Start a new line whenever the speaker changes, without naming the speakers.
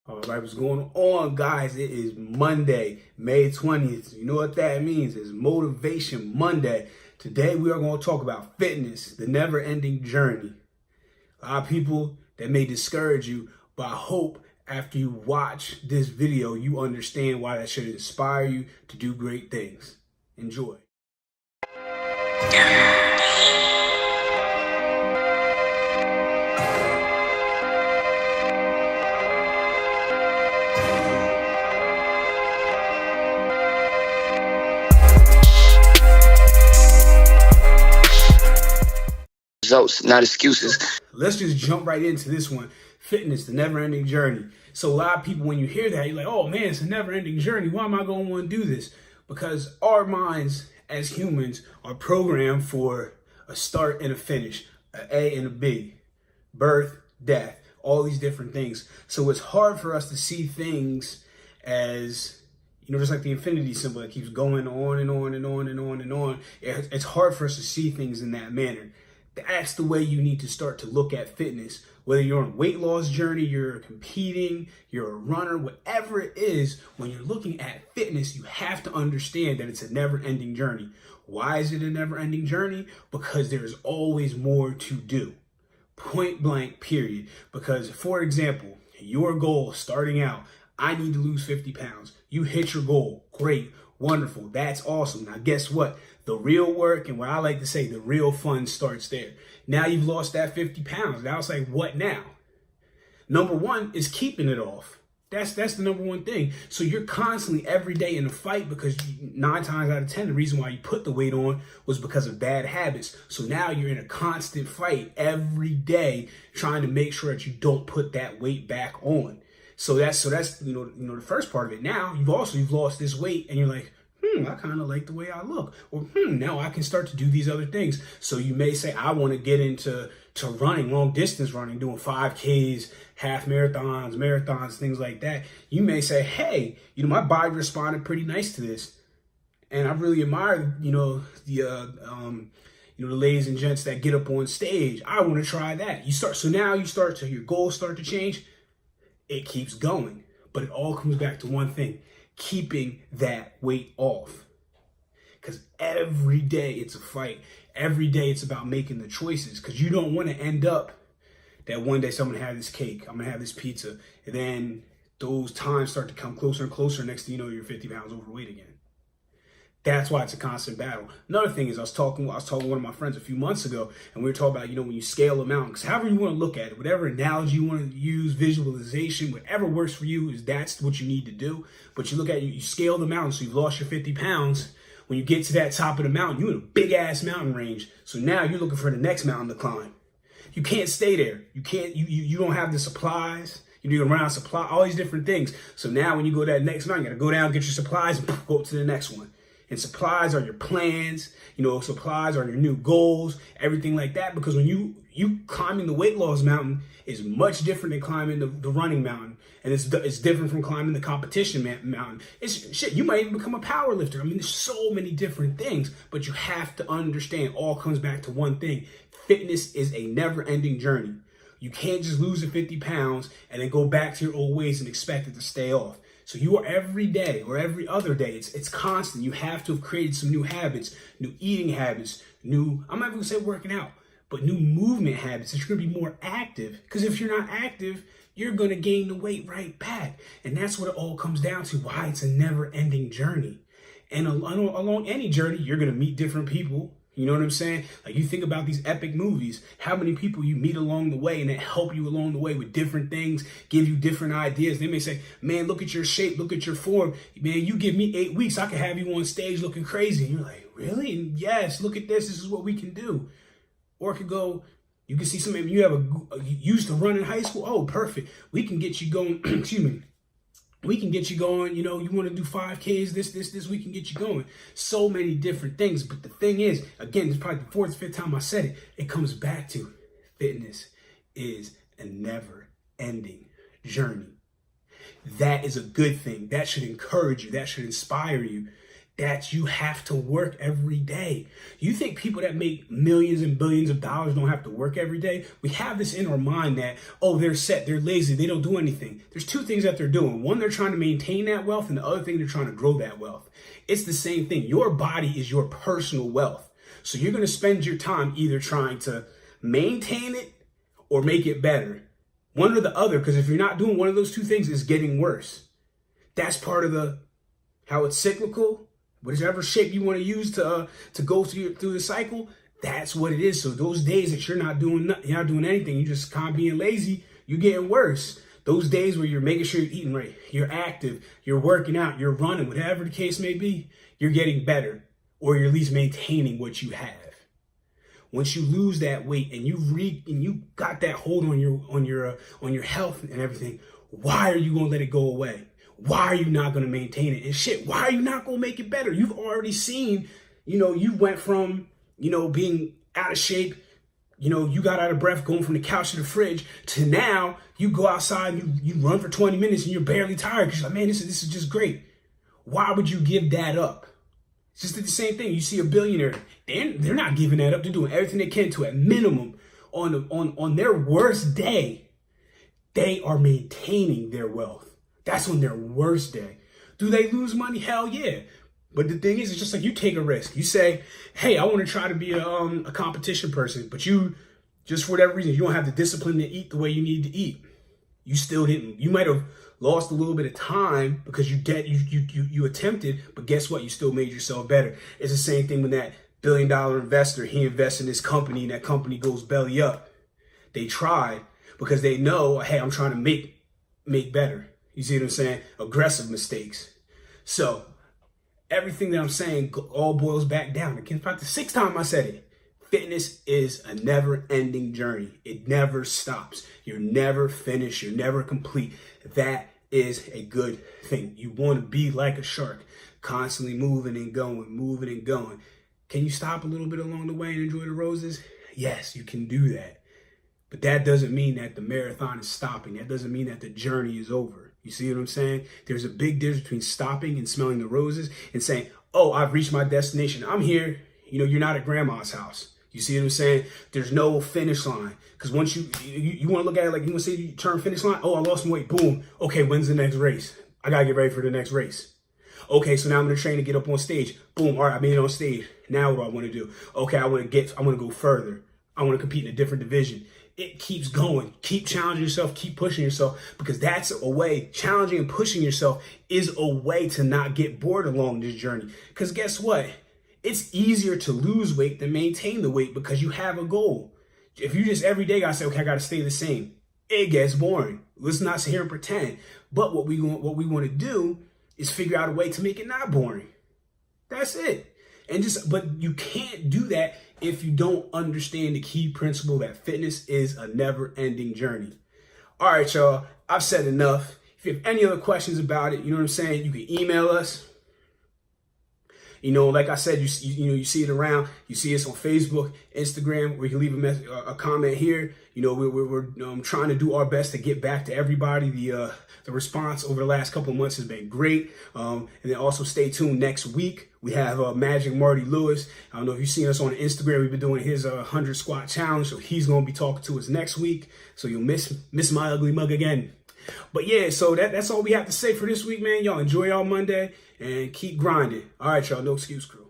All right, what's going on, guys? It is Monday, May 20th. You know what that means? It's Motivation Monday. Today, we are going to talk about fitness, the never-ending journey. A lot of people that may discourage you, but I hope after you watch this video, you understand why that should inspire you to do great things. Enjoy.
Results, not excuses.
Let's just jump right into this one. Fitness, the never-ending journey. So a lot of people, when you hear that, you're like, oh man, it's a never-ending journey. Why am I going to want to do this? Because our minds as humans are programmed for a start and a finish, an A and a B, birth, death, all these different things. So it's hard for us to see things as, just like the infinity symbol that keeps going on and on and on and on and on. It's hard for us to see things in that manner. That's the way you need to start to look at fitness. Whether you're on a weight loss journey, you're competing, you're a runner, whatever it is, when you're looking at fitness, you have to understand that it's a never-ending journey. Why is it a never-ending journey? Because there's always more to do. Point blank, period. Because, for example, your goal starting out, I need to lose 50 pounds. You hit your goal. Great. Wonderful. That's awesome. Now, guess what? The real work, and what I like to say, the real fun starts there. Now you've lost that 50 pounds. Now it's like, what now? Number one is keeping it off. That's the number one thing. So you're constantly every day in a fight because 9 times out of 10, the reason why you put the weight on was because of bad habits. So now you're in a constant fight every day trying to make sure that you don't put that weight back on. So that's the first part of it. Now you've lost this weight and you're like, I kind of like the way I look. Or, now I can start to do these other things. So you may say, I want to get into running, long distance running, doing 5Ks, half marathons, things like that. You may say, hey, my body responded pretty nice to this. And I really admire, the ladies and gents that get up on stage. I want to try that. So now your goals start to change. It keeps going. But it all comes back to one thing. Keeping that weight off. Because every day it's a fight. Every day it's about making the choices. Because you don't want to end up that one day someone had this cake, I'm going to have this pizza. And then those times start to come closer and closer. Next thing you know, you're 50 pounds overweight again. That's why it's a constant battle. Another thing is I was talking with one of my friends a few months ago, and we were talking about, when you scale a mountain, because however you want to look at it, whatever analogy you want to use, visualization, whatever works for you, that's what you need to do. But you look at it, you scale the mountain, so you've lost your 50 pounds. When you get to that top of the mountain, you're in a big ass mountain range. So now you're looking for the next mountain to climb. You can't stay there. You don't have the supplies. You're gonna run out of supply, all these different things. So now when you go to that next mountain, you gotta go down, get your supplies, and go up to the next one. And supplies are your plans, supplies are your new goals, everything like that. Because when you climbing the weight loss mountain is much different than climbing the running mountain. And it's different from climbing the competition mountain. You might even become a power lifter. There's so many different things, but you have to understand, all comes back to one thing. Fitness is a never-ending journey. You can't just lose the 50 pounds and then go back to your old ways and expect it to stay off. So you are every day or every other day, it's constant. You have to have created some new habits, new eating habits, I'm not even gonna say working out, but new movement habits that you're gonna be more active. Because if you're not active, you're gonna gain the weight right back. And that's what it all comes down to, why it's a never-ending journey. And along any journey, you're gonna meet different people. You know what I'm saying? Like, you think about these epic movies, how many people you meet along the way and that help you along the way with different things, give you different ideas. They may say, man, look at your shape, look at your form. Man, you give me 8 weeks, I can have you on stage looking crazy. And you're like, really? And yes, look at this. This is what we can do. Or it could go, you can see somebody, you used to run in high school. Oh, perfect. We can get you going, excuse me. We can get you going, you want to do 5Ks, this, we can get you going. So many different things. But the thing is, again, it's probably the 4th or 5th time I said it, it comes back to fitness is a never-ending journey. That is a good thing. That should encourage you. That should inspire you. that you have to work every day. You think people that make millions and billions of dollars don't have to work every day? We have this in our mind that, oh, they're set, they're lazy, they don't do anything. There's two things that they're doing. One, they're trying to maintain that wealth, and the other thing, they're trying to grow that wealth. It's the same thing. Your body is your personal wealth. So you're going to spend your time either trying to maintain it or make it better. One or the other, because if you're not doing one of those two things, it's getting worse. That's part of how it's cyclical. Whatever shape you want to use to go through the cycle, that's what it is. So those days that you're not doing anything, you're just kind of being lazy, you're getting worse. Those days where you're making sure you're eating right, you're active, you're working out, you're running, whatever the case may be, you're getting better, or you're at least maintaining what you have. Once you lose that weight and you got that hold on your health and everything, why are you gonna let it go away? Why are you not going to maintain it? And shit, why are you not going to make it better? You've already seen, you went from, being out of shape, you got out of breath going from the couch to the fridge to now you go outside and you run for 20 minutes and you're barely tired because you're like, man, this is just great. Why would you give that up? It's just the same thing. You see a billionaire, they're not giving that up. They're doing everything they can to, at minimum, on their worst day, they are maintaining their wealth. That's on their worst day. Do they lose money? Hell yeah. But the thing is, it's just like you take a risk. You say, hey, I want to try to be a competition person, but you, just for whatever reason, you don't have the discipline to eat the way you need to eat. You still didn't. You might have lost a little bit of time because you attempted, but guess what? You still made yourself better. It's the same thing when that $1 billion investor, he invests in this company and that company goes belly up. They tried because they know, hey, I'm trying to make better. You see what I'm saying? Aggressive mistakes. So everything that I'm saying all boils back down. Again, about the sixth time I said it. Fitness is a never-ending journey. It never stops. You're never finished. You're never complete. That is a good thing. You want to be like a shark, constantly moving and going, moving and going. Can you stop a little bit along the way and enjoy the roses? Yes, you can do that. But that doesn't mean that the marathon is stopping. That doesn't mean that the journey is over. You see what I'm saying? There's a big difference between stopping and smelling the roses and saying, oh, I've reached my destination. I'm here. You're not at grandma's house. You see what I'm saying? There's no finish line. Because once you want to look at it like you want to say you turn finish line. Oh, I lost some weight. Boom. Okay, when's the next race? I got to get ready for the next race. Okay, so now I'm going to train to get up on stage. Boom. All right, I made it on stage. Now what do I want to do? Okay, I want to go further. I want to compete in a different division. It keeps going. Keep challenging yourself. Keep pushing yourself, because that's a way. Challenging and pushing yourself is a way to not get bored along this journey. Because guess what? It's easier to lose weight than maintain the weight because you have a goal. If you just every day gotta say, okay, I gotta stay the same, it gets boring. Let's not sit here and pretend. But what we want to do is figure out a way to make it not boring. That's it. But you can't do that if you don't understand the key principle that fitness is a never-ending journey. All right, y'all, I've said enough. If you have any other questions about it, you know what I'm saying, you can email us. Like I said, you see it around. You see us on Facebook, Instagram, or you can leave a comment here. We're trying to do our best to get back to everybody. The response over the last couple of months has been great. And then also stay tuned next week. We have Magic Marty Lewis. I don't know if you've seen us on Instagram. We've been doing his 100 squat challenge. So he's going to be talking to us next week. So you'll miss my ugly mug again. But yeah, so that's all we have to say for this week, man. Y'all enjoy y'all Monday and keep grinding. All right, y'all, No Excuse Crew.